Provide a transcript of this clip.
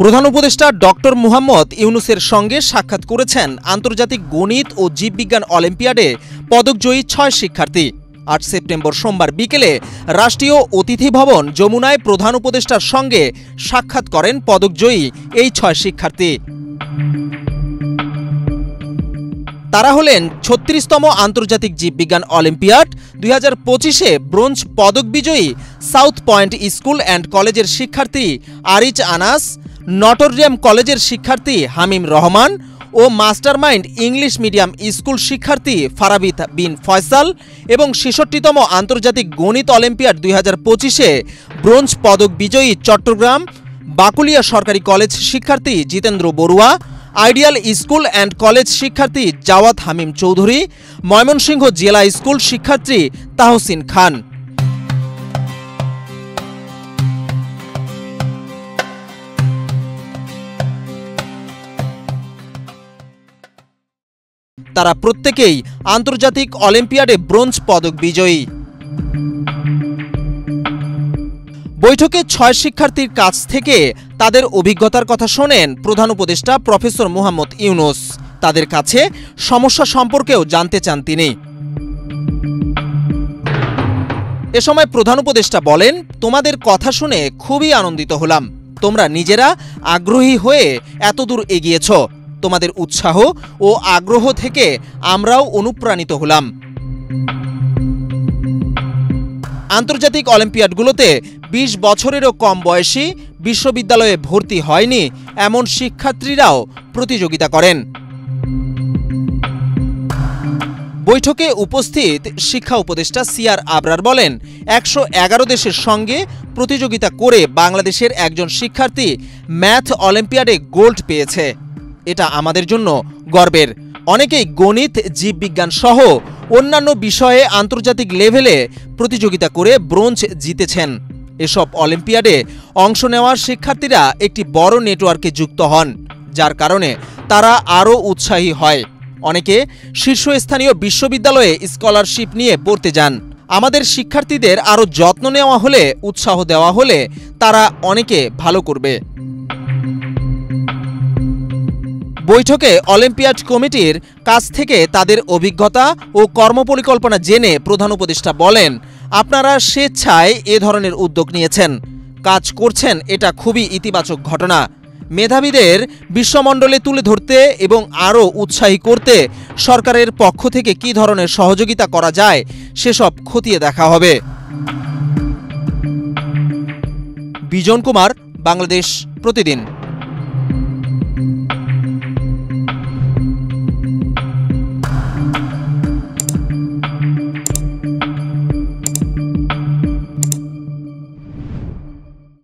প্রধান উপদেষ্টা ডক্টর মুহাম্মদ ইউনুসের সঙ্গে সাক্ষাৎ করেছেন আন্তর্জাতিক গণিত ও জীববিজ্ঞান অলিম্পিয়াডে পদকজয়ী ৬ শিক্ষার্থী। ৮ সেপ্টেম্বর সোমবার বিকেলে রাষ্ট্রীয় অতিথি ভবন যমুনায় প্রধান উপদেষ্টার সঙ্গে সাক্ষাৎ করেন পদকজয়ী এই ৬ শিক্ষার্থী। তারা হলেন ৩৬তম আন্তর্জাতিক জীববিজ্ঞান অলিম্পিয়াড ২০২৫-এ ব্রোঞ্জ পদক বিজয়ী সাউথ পয়েন্ট স্কুল অ্যান্ড কলেজের শিক্ষার্থী আরিজ আনাস, নটরডেম কলেজের শিক্ষার্থী হামিম রহমান ও মাস্টারমাইন্ড ইংলিশ মিডিয়াম স্কুল শিক্ষার্থী ফারাবিত বিন ফয়সাল এবং ৬৬তম আন্তর্জাতিক গণিত অলিম্পিয়াড ২০২৫-এ ব্রোঞ্জ পদক বিজয়ী চট্টগ্রাম বাকুলিয়া সরকারি কলেজ শিক্ষার্থী Jitendra Barua, ideal school and college শিক্ষার্থী জাওয়াত হামিম চৌধুরী, ময়মনসিংহ জেলা স্কুল শিক্ষার্থী তাহসিন খান। তারা প্রত্যেকেই আন্তর্জাতিক অলিম্পিয়াডে ব্রোঞ্জ পদক বিজয়ী। বৈঠকে ৬ শিক্ষার্থীর কাছ থেকে তাদের অভিজ্ঞতার কথা শোনেন প্রধান উপদেষ্টা প্রফেসর মুহাম্মদ ইউনুস। তাদের কাছে সমস্যা সম্পর্কেও জানতে চান তিনি। এ সময় প্রধান উপদেষ্টা বলেন, তোমাদের কথা শুনে খুবই আনন্দিত হলাম। তোমরা নিজেরা আগ্রহী হয়ে এতদূর এগিয়েছ। তোমাদের উৎসাহ ও আগ্রহ থেকে আমরাও অনুপ্রাণিত হলাম। আন্তর্জাতিক অলিম্পিয়াডগুলোতে ২০ বছরেরও কম বয়সী বিশ্ববিদ্যালয়ে ভর্তি হয়নি এমন শিক্ষার্থীরাও প্রতিযোগিতা করেন। বৈঠকে উপস্থিত শিক্ষা উপদেষ্টা সিআর আবরার বলেন, ১১১ দেশের সঙ্গে প্রতিযোগিতা করে বাংলাদেশের একজন শিক্ষার্থী ম্যাথ অলিম্পিয়াডে গোল্ড পেয়েছে। এটা আমাদের জন্য গর্বের। অনেকেই গণিত, জীববিজ্ঞান সহ অন্যান্য বিষয়ে আন্তর্জাতিক লেভেলে প্রতিযোগিতা করে ব্রোঞ্জ জিতেছেন। এসব অলিম্পিয়াডে অংশ নেওয়া শিক্ষার্থীরা একটি বড় নেটওয়ার্কে যুক্ত হন, যার কারণে তারা আরও উৎসাহী হয়। অনেকে শীর্ষস্থানীয় বিশ্ববিদ্যালয়ে স্কলারশিপ নিয়ে পড়তে যান। আমাদের শিক্ষার্থীদের আরও যত্ন নেওয়া হলে, উৎসাহ দেওয়া হলে তারা অনেকে ভালো করবে। বৈঠকে অলিম্পিয়াড কমিটির কাছ থেকে তাদের অভিজ্ঞতা ও কর্মপরিকল্পনা জেনে প্রধান উপদেষ্টা বলেন, আপনারা স্বেচ্ছায় এ ধরনের উদ্যোগ নিয়েছেন, কাজ করছেন, এটা খুবই ইতিবাচক ঘটনা। মেধাবীদের বিশ্বমণ্ডলে তুলে ধরতে এবং আরও উৎসাহী করতে সরকারের পক্ষ থেকে কী ধরনের সহযোগিতা করা যায় সেসব খতিয়ে দেখা হবে। বিজন কুমার, বাংলাদেশ প্রতিদিন।